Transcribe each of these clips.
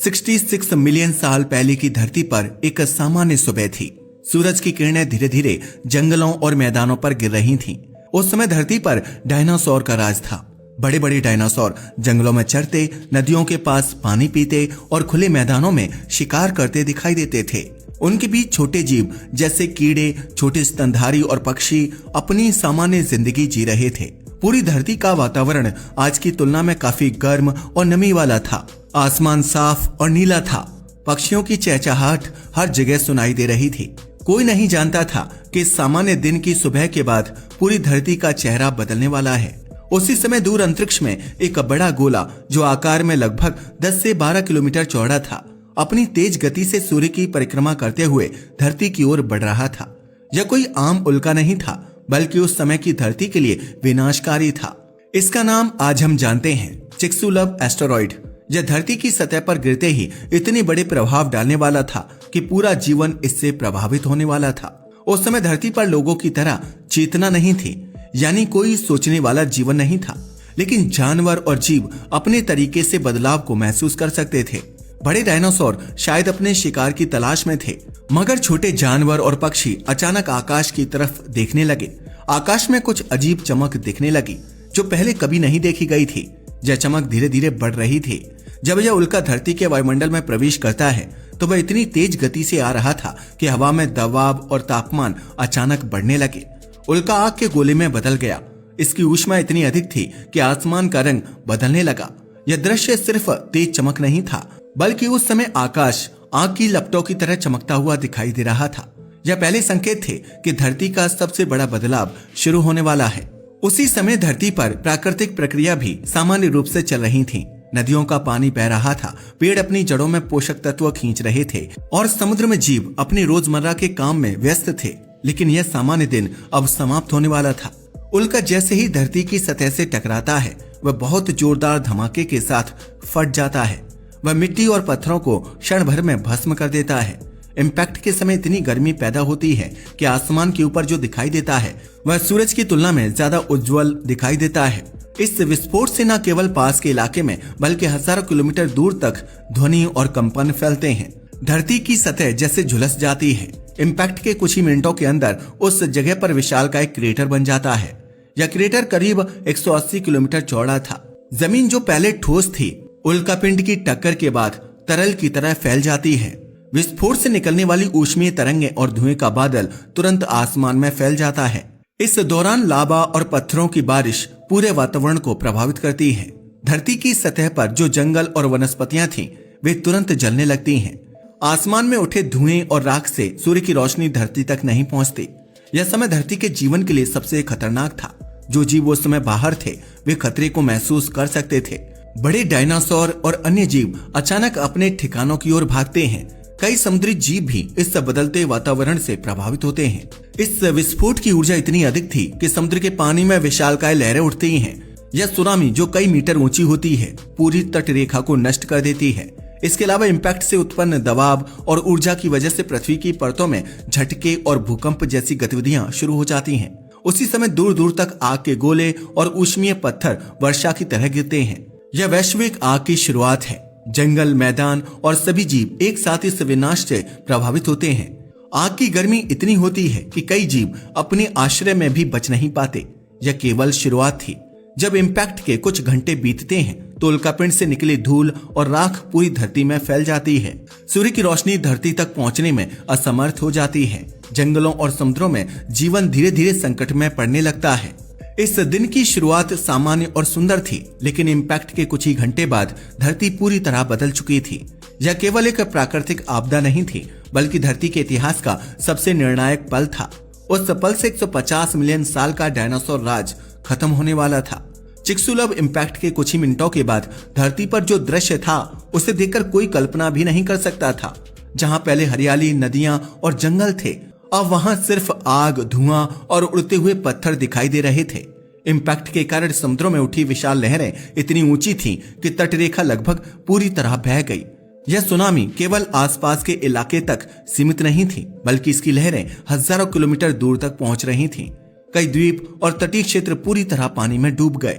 66 million साल पहले की धरती पर एक सामान्य सुबह थी। सूरज की किरणें धीरे धीरे जंगलों और मैदानों पर गिर रही थीं। उस समय धरती पर डायनासोर का राज था। बड़े बड़े डायनासोर जंगलों में चरते, नदियों के पास पानी पीते और खुले मैदानों में शिकार करते दिखाई देते थे। उनके बीच छोटे जीव जैसे कीड़े, छोटे स्तनधारी और पक्षी अपनी सामान्य जिंदगी जी रहे थे। पूरी धरती का वातावरण आज की तुलना में काफी गर्म और नमी वाला था। आसमान साफ और नीला था। पक्षियों की चहचहाहट हर जगह सुनाई दे रही थी। कोई नहीं जानता था कि सामान्य दिन की सुबह के बाद पूरी धरती का चेहरा बदलने वाला है। उसी समय दूर अंतरिक्ष में एक बड़ा गोला जो आकार में लगभग 10 से 12 किलोमीटर चौड़ा था, अपनी तेज गति से सूर्य की परिक्रमा करते हुए धरती की ओर बढ़ रहा था। यह कोई आम उल्का नहीं था, बल्कि उस समय की धरती के लिए विनाशकारी था। इसका नाम आज हम जानते हैं, चिक्सुलव एस्टेरॉइड। यह धरती की सतह पर गिरते ही इतने बड़े प्रभाव डालने वाला था कि पूरा जीवन इससे प्रभावित होने वाला था। उस समय धरती पर लोगों की तरह चेतना नहीं थी, यानी कोई सोचने वाला जीवन नहीं था, लेकिन जानवर और जीव अपने तरीके से बदलाव को महसूस कर सकते थे। बड़े डायनासोर शायद अपने शिकार की तलाश में थे, मगर छोटे जानवर और पक्षी अचानक आकाश की तरफ देखने लगे। आकाश में कुछ अजीब चमक दिखने लगी जो पहले कभी नहीं देखी गई थी। यह चमक धीरे धीरे बढ़ रही थी। जब यह उल्का धरती के वायुमंडल में प्रवेश करता है तो वह इतनी तेज गति से आ रहा था कि हवा में दबाव और तापमान अचानक बढ़ने लगे। उल्का आग के गोले में बदल गया। इसकी ऊष्मा इतनी अधिक थी कि आसमान का रंग बदलने लगा। यह दृश्य सिर्फ तेज चमक नहीं था, बल्कि उस समय आकाश आग की लपटों की तरह चमकता हुआ दिखाई दे रहा था। यह पहले संकेत थे कि धरती का सबसे बड़ा बदलाव शुरू होने वाला है। उसी समय धरती पर प्राकृतिक प्रक्रिया भी सामान्य रूप से चल रही थी। नदियों का पानी बह रहा था, पेड़ अपनी जड़ों में पोषक तत्व खींच रहे थे और समुद्र में जीव अपने रोजमर्रा के काम में व्यस्त थे। लेकिन यह सामान्य दिन अब समाप्त होने वाला था। उल्का जैसे ही धरती की सतह से टकराता है, वह बहुत जोरदार धमाके के साथ फट जाता है। वह मिट्टी और पत्थरों को क्षण भर में भस्म कर देता है। इम्पैक्ट के समय इतनी गर्मी पैदा होती है कि आसमान के ऊपर जो दिखाई देता है वह सूरज की तुलना में ज्यादा उज्जवल दिखाई देता है। इस विस्फोट से न केवल पास के इलाके में बल्कि हजारों किलोमीटर दूर तक ध्वनि और कंपन फैलते हैं। धरती की सतह जैसे झुलस जाती है। इम्पैक्ट के कुछ ही मिनटों के अंदर उस जगह पर विशाल का एक क्रेटर बन जाता है। यह क्रेटर करीब 180 किलोमीटर चौड़ा था। जमीन जो पहले ठोस थी, उल्कापिंड की टक्कर के बाद तरल की तरह फैल जाती है। विस्फोट से निकलने वाली ऊष्मीय तरंगें और धुएं का बादल तुरंत आसमान में फैल जाता है। इस दौरान लावा और पत्थरों की बारिश पूरे वातावरण को प्रभावित करती है। धरती की सतह पर जो जंगल और वनस्पतियां थीं, वे तुरंत जलने लगती हैं। आसमान में उठे धुएं और राख से सूर्य की रोशनी धरती तक नहीं पहुंचती। यह समय धरती के जीवन के लिए सबसे खतरनाक था। जो जीव उस समय बाहर थे, वे खतरे को महसूस कर सकते थे। बड़े डायनासोर और अन्य जीव अचानक अपने ठिकानों की ओर भागते हैं। कई समुद्री जीव भी इस बदलते वातावरण से प्रभावित होते हैं। इस विस्फोट की ऊर्जा इतनी अधिक थी कि समुद्र के पानी में विशालकाय लहरें उठती हैं। यह सुनामी जो कई मीटर ऊंची होती है, पूरी तट रेखा को नष्ट कर देती है। इसके अलावा इम्पैक्ट से उत्पन्न दबाव और ऊर्जा की वजह से पृथ्वी की परतों में झटके और भूकंप जैसी गतिविधियां शुरू हो जाती हैं। उसी समय दूर दूर तक आग के गोले और ऊष्मीय पत्थर वर्षा की तरह गिरते हैं। यह वैश्विक आग की शुरुआत है। जंगल, मैदान और सभी जीव एक साथ इस विनाश से प्रभावित होते हैं। आग की गर्मी इतनी होती है कि कई जीव अपने आश्रय में भी बच नहीं पाते। यह केवल शुरुआत थी। जब इम्पैक्ट के कुछ घंटे बीतते हैं तो उल्कापिंड से निकली धूल और राख पूरी धरती में फैल जाती है। सूर्य की रोशनी धरती तक पहुंचने में असमर्थ हो जाती है। जंगलों और समुद्रों में जीवन धीरे धीरे संकट में पड़ने लगता है। इस दिन की शुरुआत सामान्य और सुंदर थी, लेकिन इम्पैक्ट के कुछ ही घंटे बाद धरती पूरी तरह बदल चुकी थी। यह केवल एक प्राकृतिक आपदा नहीं थी, बल्कि धरती के इतिहास का सबसे निर्णायक पल था। उस पल से 150 मिलियन साल का डायनासोर राज खत्म होने वाला था। चिक्सुलव इम्पैक्ट के कुछ ही मिनटों के बाद धरती पर जो दृश्य था, उसे देखकर कोई कल्पना भी नहीं कर सकता था। जहां पहले हरियाली, नदियां और जंगल थे, अब वहां सिर्फ आग, धुआं और उड़ते हुए पत्थर दिखाई दे रहे थे। इम्पैक्ट के कारण समुद्रों में उठी विशाल लहरें इतनी ऊंची थीं कि तटरेखा लगभग पूरी तरह बह गई। यह सुनामी केवल आसपास के इलाके तक सीमित नहीं थी, बल्कि इसकी लहरें हजारों किलोमीटर दूर तक पहुंच रही थीं। कई द्वीप और तटीय क्षेत्र पूरी तरह पानी में डूब गए।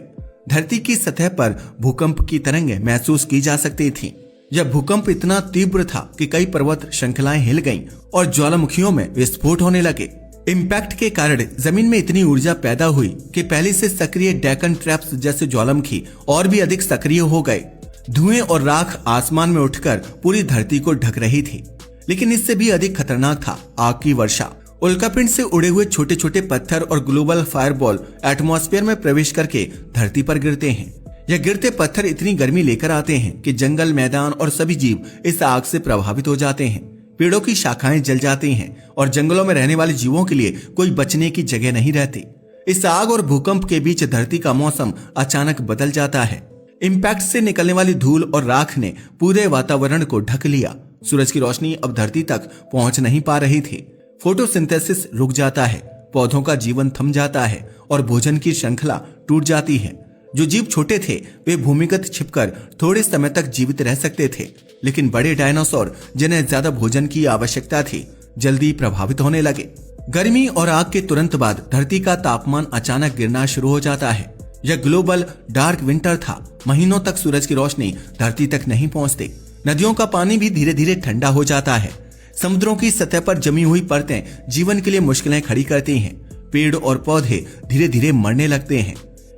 धरती की सतह पर भूकंप की तरंगें महसूस की जा सकती थीं। यह भूकंप इतना तीव्र था कि कई पर्वत श्रृंखलाएं हिल गईं और ज्वालामुखियों में विस्फोट होने लगे। इम्पैक्ट के कारण जमीन में इतनी ऊर्जा पैदा हुई कि पहले से सक्रिय डेक्कन ट्रैप्स जैसे ज्वालामुखी और भी अधिक सक्रिय हो गए। धुएं और राख आसमान में उठकर पूरी धरती को ढक रही थी। लेकिन इससे भी अधिक खतरनाक था आग की वर्षा। उल्कापिंड से उड़े हुए छोटे छोटे पत्थर और ग्लोबल फायरबॉल एटमॉस्फेयर में प्रवेश करके धरती पर गिरते हैं। यह गिरते पत्थर इतनी गर्मी लेकर आते हैं कि जंगल, मैदान और सभी जीव इस आग से प्रभावित हो जाते हैं। पेड़ों की शाखाएं जल जाती हैं और जंगलों में रहने वाले जीवों के लिए कोई बचने की जगह नहीं रहती। इस आग और भूकंप के बीच धरती का मौसम अचानक बदल जाता है। इम्पैक्ट से निकलने वाली धूल और राख ने पूरे वातावरण को ढक लिया। सूरज की रोशनी अब धरती तक पहुंच नहीं पा रही थी। फोटोसिंथेसिस रुक जाता है, पौधों का जीवन थम जाता है और भोजन की श्रृंखला टूट जाती है। जो जीव छोटे थे वे भूमिगत छिपकर थोड़े समय तक जीवित रह सकते थे, लेकिन बड़े डायनासोर जिन्हें ज्यादा भोजन की आवश्यकता थी जल्दी प्रभावित होने लगे। गर्मी और आग के तुरंत बाद धरती का तापमान अचानक गिरना शुरू हो जाता है। यह ग्लोबल डार्क विंटर था। महीनों तक सूरज की रोशनी धरती तक नहीं पहुंचती। नदियों का पानी भी धीरे धीरे ठंडा हो जाता है। समुद्रों की सतह पर जमी हुई परतें जीवन के लिए मुश्किलें खड़ी करती हैं। पेड़ और पौधे धीरे धीरे मरने लगते हैं।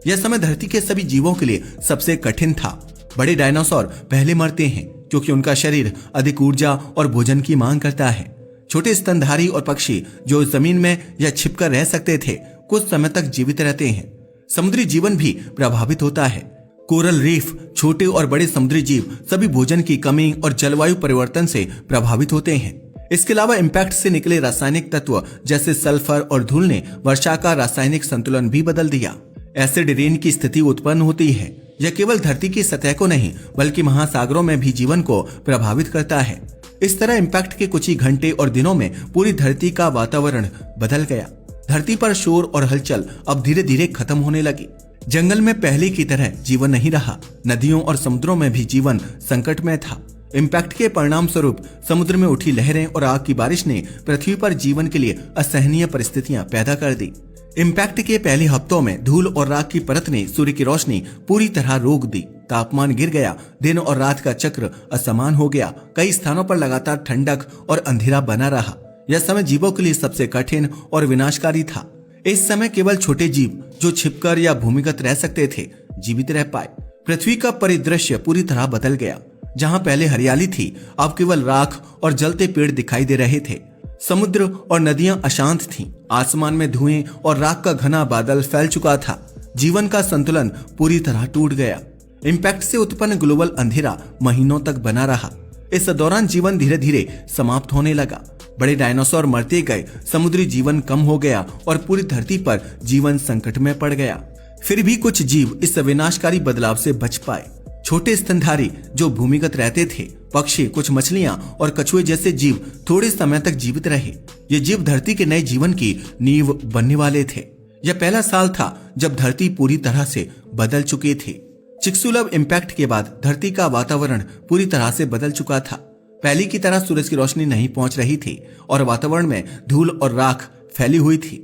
यह समय धरती के सभी जीवों के लिए सबसे कठिन था। बड़े डायनासोर पहले मरते हैं क्योंकि उनका शरीर अधिक ऊर्जा और भोजन की मांग करता है। छोटे स्तनधारी और पक्षी जो जमीन में या छिपकर रह सकते थे कुछ समय तक जीवित रहते हैं। समुद्री जीवन भी प्रभावित होता है। कोरल रीफ, छोटे और बड़े समुद्री जीव सभी भोजन की कमी और जलवायु परिवर्तन से प्रभावित होते हैं। इसके अलावा इम्पैक्ट से निकले रासायनिक तत्व जैसे सल्फर और धूल ने वर्षा का रासायनिक संतुलन भी बदल दिया। एसिड रेन की स्थिति उत्पन्न होती है। यह केवल धरती की सतह को नहीं बल्कि महासागरों में भी जीवन को प्रभावित करता है। इस तरह इम्पैक्ट के कुछ ही घंटे और दिनों में पूरी धरती का वातावरण बदल गया। धरती पर शोर और हलचल अब धीरे धीरे खत्म होने लगी। जंगल में पहले की तरह जीवन नहीं रहा। नदियों और समुद्रों में भी जीवन संकट में था। इम्पैक्ट के परिणाम स्वरूप समुद्र में उठी लहरें और आग की बारिश ने पृथ्वी पर जीवन के लिए असहनीय परिस्थितियां पैदा कर दी। इम्पैक्ट के पहले हफ्तों में धूल और राख की परत ने सूर्य की रोशनी पूरी तरह रोक दी। तापमान गिर गया। दिन और रात का चक्र असमान हो गया। कई स्थानों पर लगातार ठंडक और अंधेरा बना रहा। यह समय जीवों के लिए सबसे कठिन और विनाशकारी था। इस समय केवल छोटे जीव जो छिपकर या भूमिगत रह सकते थे जीवित रह पाए। पृथ्वी का परिदृश्य पूरी तरह बदल गया। जहां पहले हरियाली थी अब केवल राख और जलते पेड़ दिखाई दे रहे थे। समुद्र और नदियां अशांत थीं। आसमान में धुएं और राख का घना बादल फैल चुका था। जीवन का संतुलन पूरी तरह टूट गया। इम्पैक्ट से उत्पन्न ग्लोबल अंधेरा महीनों तक बना रहा। इस दौरान जीवन धीरे धीरे समाप्त होने लगा। बड़े डायनासोर मरते गए, समुद्री जीवन कम हो गया और पूरी धरती पर जीवन संकट में पड़ गया। फिर भी कुछ जीव इस विनाशकारी बदलाव से बच पाए। छोटे स्तनधारी जो भूमिगत रहते थे, पक्षी, कुछ मछलियां और कछुए जैसे जीव थोड़े समय तक जीवित रहे। ये जीव धरती के नए जीवन की नींव बनने वाले थे। यह पहला साल था जब धरती पूरी तरह से बदल चुकी थी। चिक्सुलव इम्पैक्ट के बाद धरती का वातावरण पूरी तरह से बदल चुका था। पहले की तरह सूरज की रोशनी नहीं पहुंच रही थी और वातावरण में धूल और राख फैली हुई थी।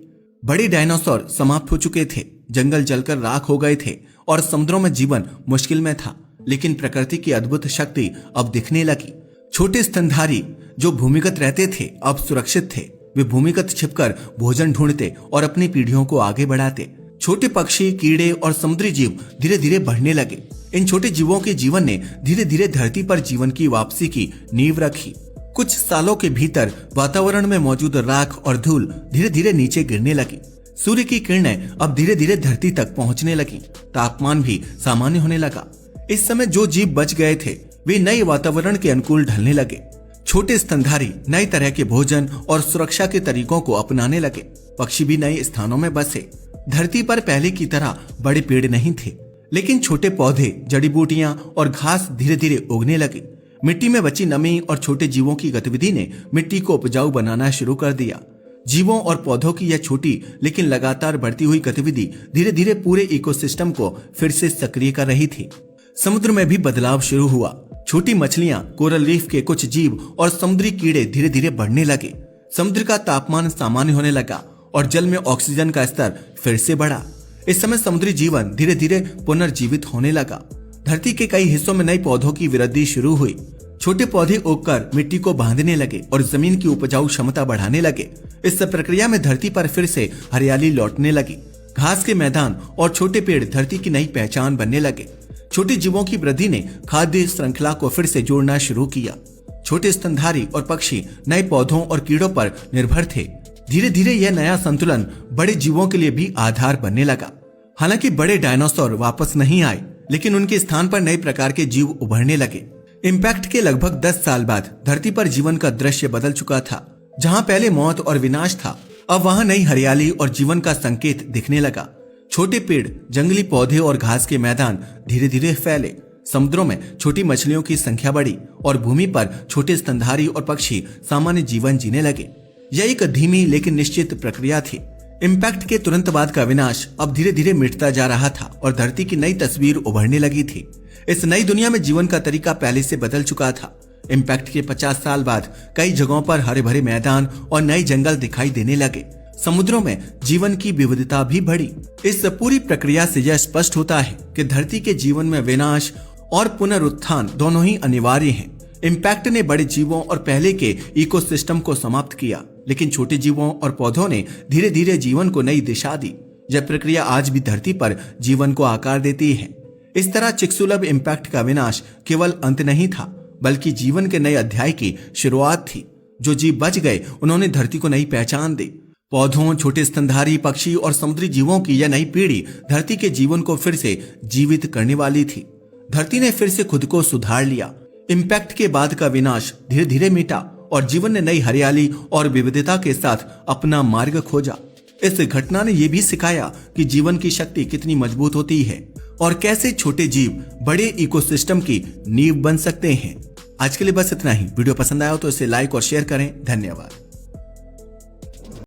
बड़े डायनासोर समाप्त हो चुके थे। जंगल जलकर राख हो गए थे और समुद्रों में जीवन मुश्किल में था। लेकिन प्रकृति की अद्भुत शक्ति अब दिखने लगी। छोटे स्तनधारी जो भूमिगत रहते थे अब सुरक्षित थे। वे भूमिगत छिपकर भोजन ढूंढते और अपनी पीढ़ियों को आगे बढ़ाते। छोटे पक्षी, कीड़े और समुद्री जीव धीरे धीरे बढ़ने लगे। इन छोटे जीवों के जीवन ने धीरे धीरे धरती पर जीवन की वापसी की नींव रखी। कुछ सालों के भीतर वातावरण में मौजूद राख और धूल धीरे धीरे नीचे गिरने लगी। सूर्य की किरणें अब धीरे धीरे धरती तक पहुंचने लगी। तापमान भी सामान्य होने लगा। इस समय जो जीव बच गए थे वे नए वातावरण के अनुकूल ढलने लगे। छोटे स्तनधारी नए तरह के भोजन और सुरक्षा के तरीकों को अपनाने लगे। पक्षी भी नए स्थानों में बसे। धरती पर पहले की तरह बड़े पेड़ नहीं थे, लेकिन छोटे पौधे, जड़ी बूटियां और घास धीरे धीरे उगने लगे। मिट्टी में बची नमी और छोटे जीवों की गतिविधि ने मिट्टी को उपजाऊ बनाना शुरू कर दिया। जीवों और पौधों की यह छोटी लेकिन लगातार बढ़ती हुई गतिविधि धीरे धीरे पूरे इकोसिस्टम को फिर से सक्रिय कर रही थी। समुद्र में भी बदलाव शुरू हुआ। छोटी मछलियां, कोरल रीफ के कुछ जीव और समुद्री कीड़े धीरे धीरे बढ़ने लगे। समुद्र का तापमान सामान्य होने लगा और जल में ऑक्सीजन का स्तर फिर से बढ़ा। इस समय समुद्री जीवन धीरे धीरे पुनर्जीवित होने लगा। धरती के कई हिस्सों में नए पौधों की वृद्धि शुरू हुई। छोटे पौधे उगकर मिट्टी को बांधने लगे और जमीन की उपजाऊ क्षमता बढ़ाने लगे। इस प्रक्रिया में धरती पर फिर से हरियाली लौटने लगी। घास के मैदान और छोटे पेड़ धरती की नई पहचान बनने लगे। छोटे जीवों की वृद्धि ने खाद्य श्रृंखला को फिर से जोड़ना शुरू किया। छोटे स्तनधारी और पक्षी नए पौधों और कीड़ों पर निर्भर थे। धीरे धीरे यह नया संतुलन बड़े जीवों के लिए भी आधार बनने लगा। हालांकि बड़े डायनासोर वापस नहीं आए, लेकिन उनके स्थान पर नए प्रकार के जीव उभरने लगे। इम्पैक्ट के लगभग 10 साल बाद धरती पर जीवन का दृश्य बदल चुका था। जहां पहले मौत और विनाश था, अब वहां नई हरियाली और जीवन का संकेत दिखने लगा। छोटे पेड़, जंगली पौधे और घास के मैदान धीरे धीरे फैले। समुद्रों में छोटी मछलियों की संख्या बढ़ी और भूमि पर छोटे स्तनधारी और पक्षी सामान्य जीवन जीने लगे। यह एक धीमी लेकिन निश्चित प्रक्रिया थी। इम्पैक्ट के तुरंत बाद का विनाश अब धीरे धीरे मिटता जा रहा था और धरती की नई तस्वीर उभरने लगी थी। इस नई दुनिया में जीवन का तरीका पहले से बदल चुका था। इम्पैक्ट के 50 साल बाद कई जगहों पर हरे भरे मैदान और नए जंगल दिखाई देने लगे। समुद्रों में जीवन की विविधता भी बढ़ी। इस पूरी प्रक्रिया से यह स्पष्ट होता है कि धरती के जीवन में विनाश और पुनरुत्थान दोनों ही अनिवार्य हैं। इम्पैक्ट ने बड़े जीवों और पहले के इकोसिस्टम को समाप्त किया, लेकिन छोटे जीवों और पौधों ने धीरे धीरे जीवन को नई दिशा दी। यह प्रक्रिया आज भी धरती पर जीवन को आकार देती है। इस तरह चिक्सुलब इम्पैक्ट का विनाश केवल अंत नहीं था, बल्कि जीवन के नए अध्याय की शुरुआत थी। जो जीव बच गए उन्होंने धरती को नई पहचान दी। पौधों, छोटे स्तनधारी पक्षी और समुद्री जीवों की यह नई पीढ़ी धरती के जीवन को फिर से जीवित करने वाली थी। धरती ने फिर से खुद को सुधार लिया। इम्पैक्ट के बाद का विनाश धीरे धीरे मिटा और जीवन ने नई हरियाली और विविधता के साथ अपना मार्ग खोजा। इस घटना ने यह भी सिखाया कि जीवन की शक्ति कितनी मजबूत होती है और कैसे छोटे जीव बड़े इकोसिस्टम की नींव बन सकते हैं। आज के लिए बस इतना ही। वीडियो पसंद आया हो तो इसे लाइक और शेयर करें। धन्यवाद।